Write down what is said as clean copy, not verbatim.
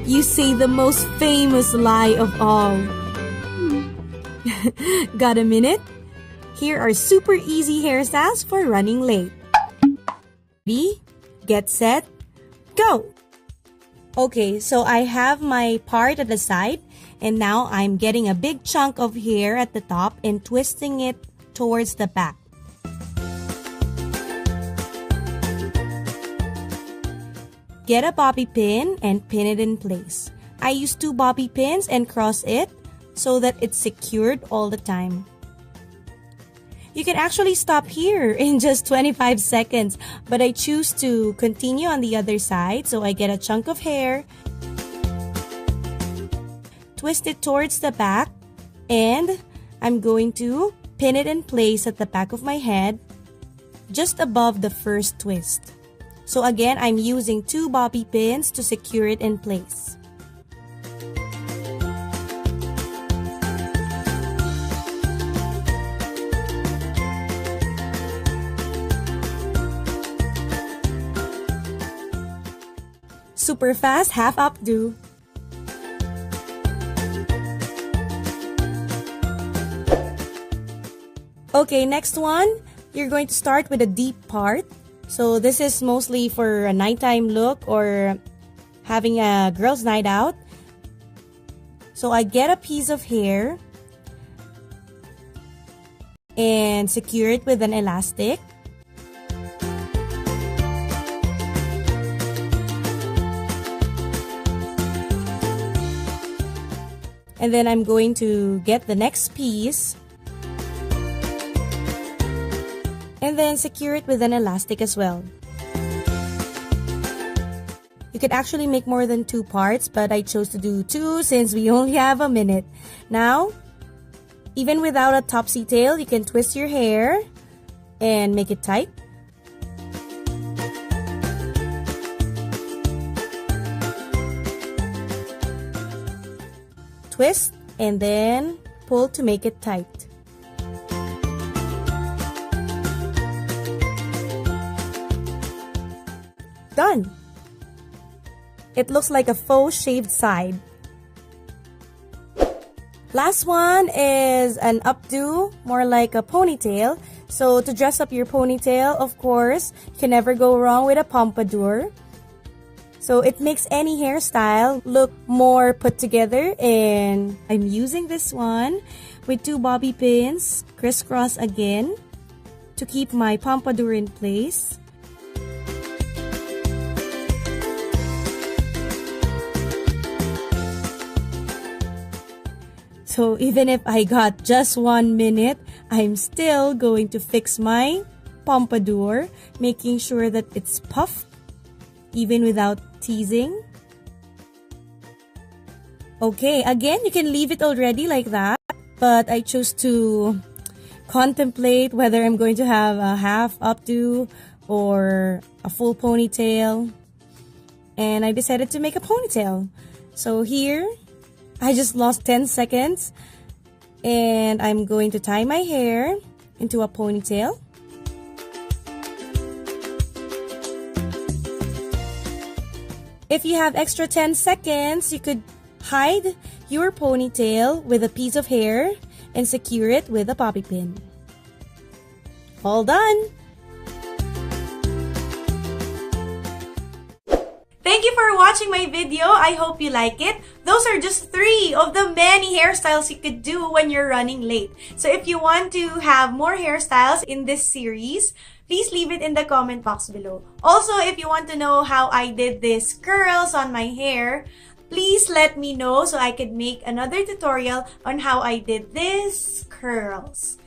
You say the most famous lie of all. Got a minute? Here are super easy hairstyles for running late. Ready? Get set, go! Okay, so I have my part at the side, and now I'm getting a big chunk of hair at the top and twisting it towards the back. Get a bobby pin and pin it in place. I use 2 bobby pins and cross it so that it's secured all the time. You can actually stop here in just 25 seconds, but I choose to continue on the other side so I get a chunk of hair, twist it towards the back, and I'm going to pin it in place at the back of my head, just above the first twist. So again, I'm using 2 bobby pins to secure it in place. Super fast half updo. Okay, next one, you're going to start with a deep part. So this is mostly for a nighttime look or having a girls' night out. So I get a piece of hair and secure it with an elastic. And then I'm going to get the next piece and then secure it with an elastic as well. You could actually make more than 2 parts, but I chose to do 2 since we only have a minute. Now, even without a topsy tail, you can twist your hair and make it tight. Twist and then pull to make it tight. Done! It looks like a faux shaved side. Last one is an updo, more like a ponytail. So to dress up your ponytail, of course, you can never go wrong with a pompadour. So it makes any hairstyle look more put together, and I'm using this one with 2 bobby pins, crisscross again, to keep my pompadour in place. So even if I got just 1 minute, I'm still going to fix my pompadour, making sure that it's puffed, even without teasing. Okay, again, you can leave it already like that, but I chose to contemplate whether I'm going to have a half updo or a full ponytail, and I decided to make a ponytail. So here, I just lost 10 seconds, and I'm going to tie my hair into a ponytail. If you have extra 10 seconds, you could hide your ponytail with a piece of hair and secure it with a bobby pin. All done! Thank you for watching my video. I hope you like it. Those are just 3 of the many hairstyles you could do when you're running late. So if you want to have more hairstyles in this series, please leave it in the comment box below. Also, if you want to know how I did these curls on my hair, please let me know so I could make another tutorial on how I did these curls.